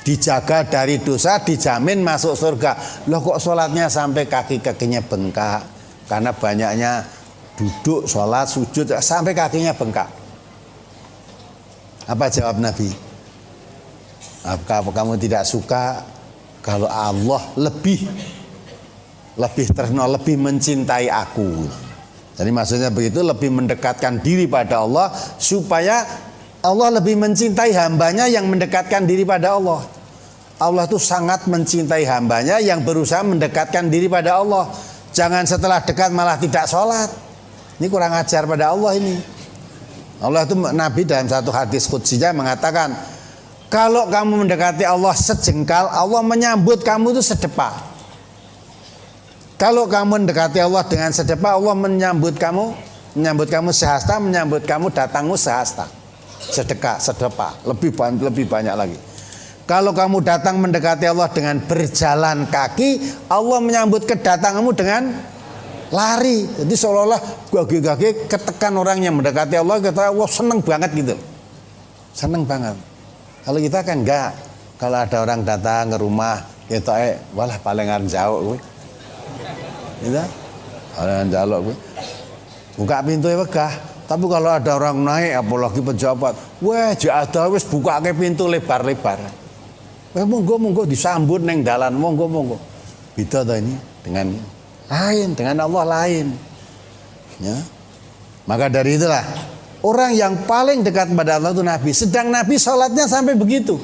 dijaga dari dosa, dijamin masuk surga, loh kok sholatnya sampai kaki-kakinya bengkak? Karena banyaknya duduk, sholat, sujud, sampai kakinya bengkak. Apa jawab Nabi? Apakah kamu tidak suka kalau Allah lebih terkenal, lebih mencintai aku? Jadi maksudnya begitu, lebih mendekatkan diri pada Allah supaya Allah lebih mencintai hambanya yang mendekatkan diri pada Allah. Allah itu sangat mencintai hambanya yang berusaha mendekatkan diri pada Allah. Jangan setelah dekat malah tidak sholat. Ini kurang ajar pada Allah ini. Allah itu, Nabi dalam satu hadis qudsinya mengatakan, kalau kamu mendekati Allah sejengkal, Allah menyambut kamu itu sedepa. Kalau kamu mendekati Allah dengan sedepa, Allah menyambut kamu sehasta, menyambut kamu datangmu sehasta, sedepa, lebih banyak lagi. Kalau kamu datang mendekati Allah dengan berjalan kaki, Allah menyambut kedatanganmu dengan lari. Jadi seolah-olah gage-gage ketekan orang yang mendekati Allah, kata Allah seneng banget gitu, seneng banget. Kalau kita kan enggak. Kalau ada orang datang ke rumah, kita walah palingan jauh gue. Gitu, orang jaluk buka pintu ya wegah. Tapi kalau ada orang naik, apalagi pejabat, wah jada wis buka ke pintu lebar-lebar. Monggo disambut neng dalan, monggo. Beda ta ini dengan lain, dengan Allah lain. Ya. Maka dari itulah orang yang paling dekat kepada Allah itu Nabi. Sedang Nabi sholatnya sampai begitu.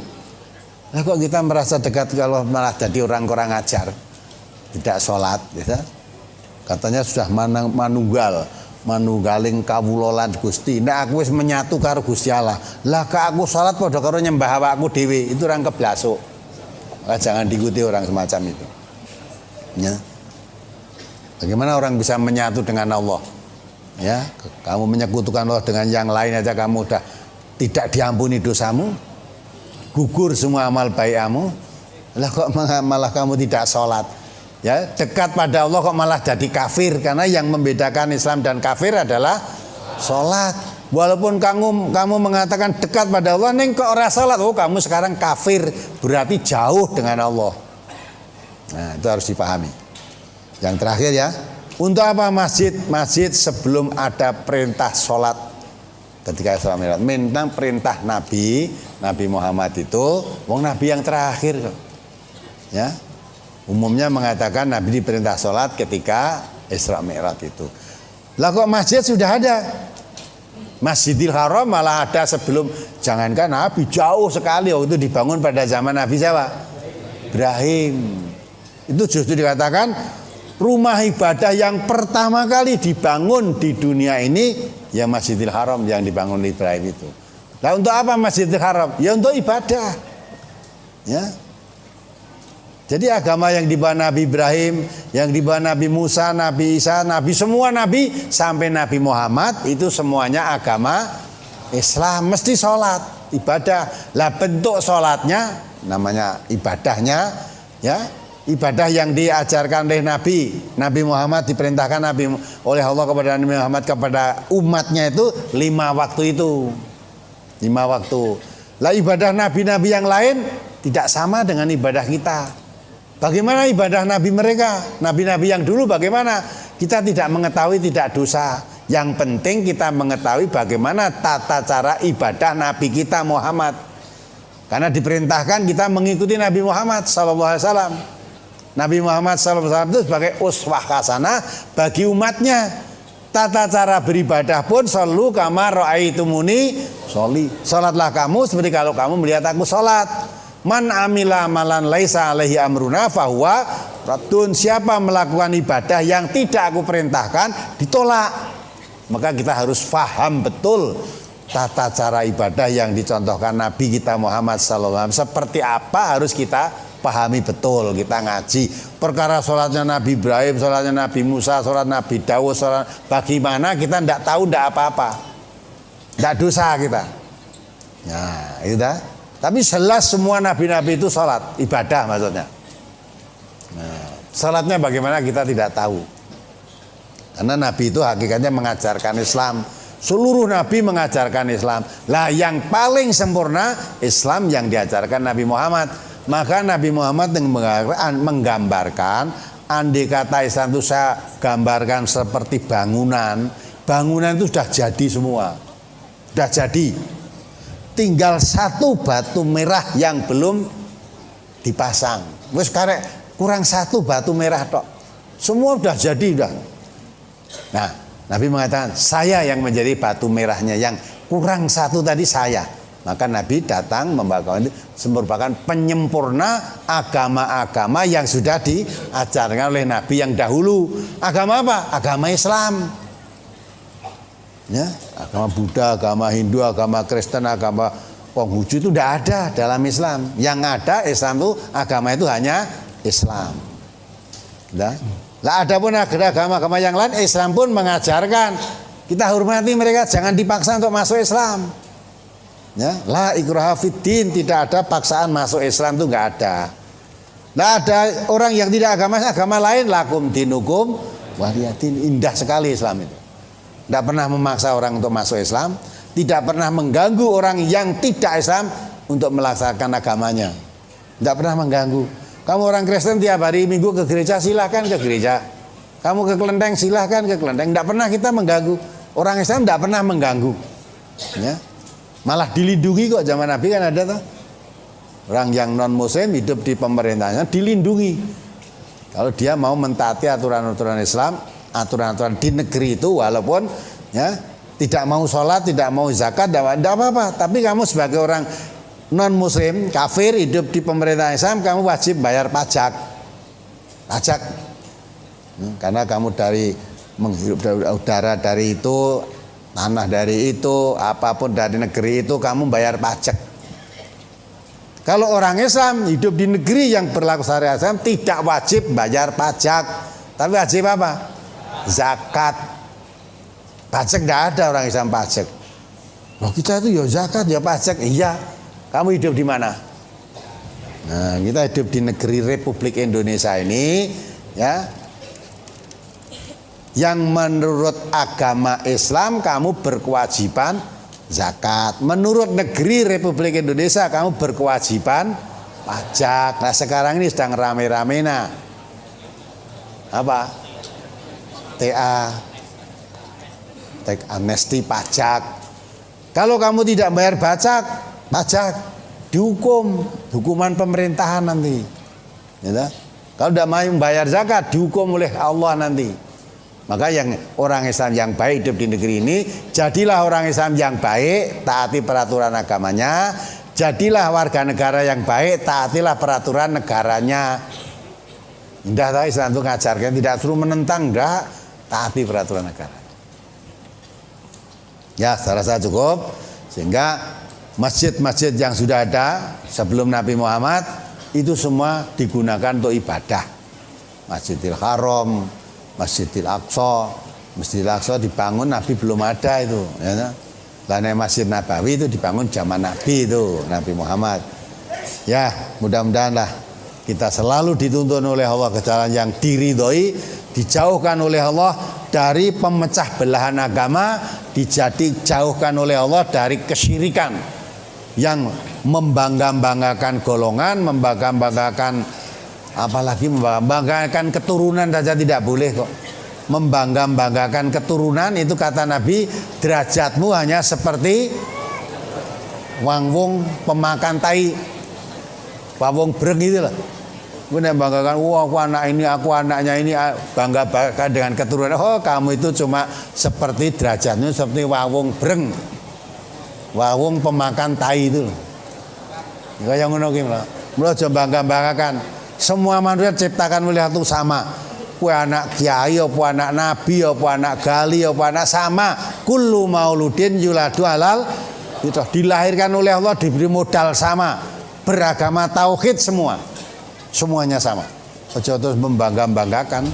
Nah kok kita merasa dekat kalau malah jadi orang kurang ajar, tidak sholat, gitu. Katanya sudah manunggaling kawulolan Gusti. Nek aku wis menyatu karo Gusti Allah. Lah ka aku salat padha karo nyembah awakku dhewe, itu orang keblasuk. Jangan diikuti orang semacam itu. Ya. Bagaimana orang bisa menyatu dengan Allah? Ya, kamu menyekutukan Allah dengan yang lain aja kamu udah tidak diampuni dosamu, gugur semua amal baikmu. Lah kok malah kamu tidak sholat? Ya, dekat pada Allah kok malah jadi kafir, karena yang membedakan Islam dan kafir adalah sholat. Walaupun kamu mengatakan dekat pada Allah, neng kok ora sholat, oh kamu sekarang kafir, berarti jauh dengan Allah. Nah itu harus dipahami. Yang terakhir ya, untuk apa masjid sebelum ada perintah sholat ketika Isra Mi'raj, memang perintah Nabi Muhammad itu, wong Nabi yang terakhir, ya. Umumnya mengatakan Nabi diperintah sholat ketika Isra Mi'raj itu. Lah kok masjid sudah ada? Masjidil Haram malah ada sebelum, jangankan Nabi, jauh sekali waktu itu dibangun pada zaman Nabi siapa? Ibrahim. Itu justru dikatakan rumah ibadah yang pertama kali dibangun di dunia ini ya Masjidil Haram yang dibangun Ibrahim itu. Nah, untuk apa Masjidil Haram? Ya untuk ibadah. Ya. Jadi agama yang dibawa Nabi Ibrahim, yang dibawa Nabi Musa, Nabi Isa, Nabi semua Nabi sampai Nabi Muhammad itu semuanya agama Islam, mesti sholat, ibadah. Lah bentuk sholatnya namanya ibadahnya, ya ibadah yang diajarkan oleh Nabi Muhammad, diperintahkan oleh Allah kepada Nabi Muhammad kepada umatnya itu 5 waktu itu, 5 waktu. Lah ibadah nabi-nabi yang lain tidak sama dengan ibadah kita. Bagaimana ibadah nabi mereka? Nabi-nabi yang dulu bagaimana? Kita tidak mengetahui, tidak dosa. Yang penting kita mengetahui bagaimana tata cara ibadah nabi kita Muhammad. Karena diperintahkan kita mengikuti Nabi Muhammad SAW. Nabi Muhammad SAW itu sebagai uswah hasanah bagi umatnya. Tata cara beribadah pun selalu kama ra'aitumuni sholli. Salatlah kamu seperti kalau kamu melihat aku salat. Man amila amalan laisa alaihi amruna fahuwa raddun. Siapa melakukan ibadah yang tidak aku perintahkan ditolak. Maka kita harus faham betul tata cara ibadah yang dicontohkan Nabi kita Muhammad SAW. Seperti apa harus kita pahami betul, kita ngaji. Perkara sholatnya Nabi Ibrahim, sholatnya Nabi Musa, sholat Nabi Dawud, sholat bagaimana kita tidak tahu, tidak apa-apa, tidak dosa kita. Nah, itu dah. Tapi jelas semua nabi-nabi itu sholat, ibadah maksudnya. Nah, sholatnya bagaimana kita tidak tahu. Karena nabi itu hakikatnya mengajarkan Islam. Seluruh nabi mengajarkan Islam. Lah yang paling sempurna Islam yang diajarkan Nabi Muhammad. Maka Nabi Muhammad menggambarkan, andai kata Islam itu saya gambarkan seperti bangunan. Bangunan itu sudah jadi semua. Sudah jadi. Tinggal satu batu merah yang belum dipasang. Wes karek kurang satu batu merah tok. Semua sudah jadi sudah. Nah, Nabi mengatakan saya yang menjadi batu merahnya, yang kurang satu tadi saya. Maka Nabi datang membawa itu merupakan penyempurna agama-agama yang sudah diajarkan oleh Nabi yang dahulu. Agama apa? Agama Islam. Ya, agama Buddha, agama Hindu, agama Kristen, agama Konghucu itu tidak ada dalam Islam. Yang ada Islam itu agama itu hanya Islam. Nah, lah ada pun agama-agama yang lain Islam pun mengajarkan kita hormati mereka, jangan dipaksa untuk masuk Islam. Ya, la ikraha fiddin, tidak ada paksaan masuk Islam itu enggak ada. Nah, ada orang yang tidak agama lain lakum dinukum waliyadin, indah sekali Islam itu. Tidak pernah memaksa orang untuk masuk Islam, tidak pernah mengganggu orang yang tidak Islam untuk melaksanakan agamanya. Tidak pernah mengganggu. Kamu orang Kristen tiap hari Minggu ke gereja, silahkan ke gereja. Kamu ke kelenteng, silahkan ke kelenteng. Tidak pernah kita mengganggu. Orang Islam tidak pernah mengganggu. Ya. Malah dilindungi kok, zaman Nabi kan ada tuh. Orang yang non muslim hidup di pemerintahnya dilindungi. Kalau dia mau mentaati aturan-aturan Islam, aturan-aturan di negeri itu, walaupun ya tidak mau sholat, tidak mau zakat, tidak apa-apa. Tapi kamu sebagai orang non muslim, kafir, hidup di pemerintah Islam, kamu wajib bayar pajak. Karena kamu dari menghirup udara dari itu, tanah dari itu, apapun dari negeri itu kamu bayar pajak. Kalau orang Islam hidup di negeri yang berlaku syariat Islam tidak wajib bayar pajak, tapi wajib apa? Zakat. Pajak tidak ada orang Islam pajak. Loh, kita itu ya zakat ya pajak. Iya. Kamu hidup di mana? Nah, kita hidup di negeri Republik Indonesia ini, ya. Yang menurut agama Islam kamu berkewajiban zakat. Menurut negeri Republik Indonesia kamu berkewajiban pajak. Nah, sekarang ini sedang rame-rame apa? TA, teks amnesti pajak. Kalau kamu tidak bayar pajak dihukum, hukuman pemerintahan nanti. Ya, kalau tidak mau membayar zakat dihukum oleh Allah nanti. Maka yang orang Islam yang baik hidup di negeri ini, jadilah orang Islam yang baik, taati peraturan agamanya. Jadilah warga negara yang baik, taatilah peraturan negaranya. Indah tahu Islam itu ngajarkan, tidak suruh menentang, enggak, taati peraturan negara. Ya, saya rasa cukup. Sehingga masjid-masjid yang sudah ada sebelum Nabi Muhammad itu semua digunakan untuk ibadah. Masjidil Haram, Masjidil Aqsa. Masjidil Aqsa dibangun Nabi belum ada itu, ya. Lainnya Masjid Nabawi itu dibangun zaman Nabi itu, Nabi Muhammad. Ya, mudah-mudahan lah kita selalu dituntun oleh Allah ke jalan yang diridhoi, dijauhkan oleh Allah dari pemecah belahan agama, dijauhkan oleh Allah dari kesyirikan yang membangga-banggakan golongan, membangga-banggakan apalagi membanggakan keturunan saja tidak boleh kok. Membangga-banggakan keturunan itu kata Nabi, derajatmu hanya seperti wong pemakan tai, wong breng itu lah. Gue banggakan, wah aku anak ini, aku anaknya ini, bangga-banggakan dengan keturunan. Oh kamu itu cuma seperti derajatmu seperti wong breng, wong pemakan tai itu. Kayak ngono ki lho. Mula aja bangga-banggakan. Semua manusia ciptakan oleh Allah sama. Kue anak kiai, apa anak nabi, apa anak gali, apa anak sama. Kullu mauludin yuladu halal. Itu dilahirkan oleh Allah, diberi modal sama. Beragama tauhid semua. Semuanya sama. Ojo terus membangga-banggakan.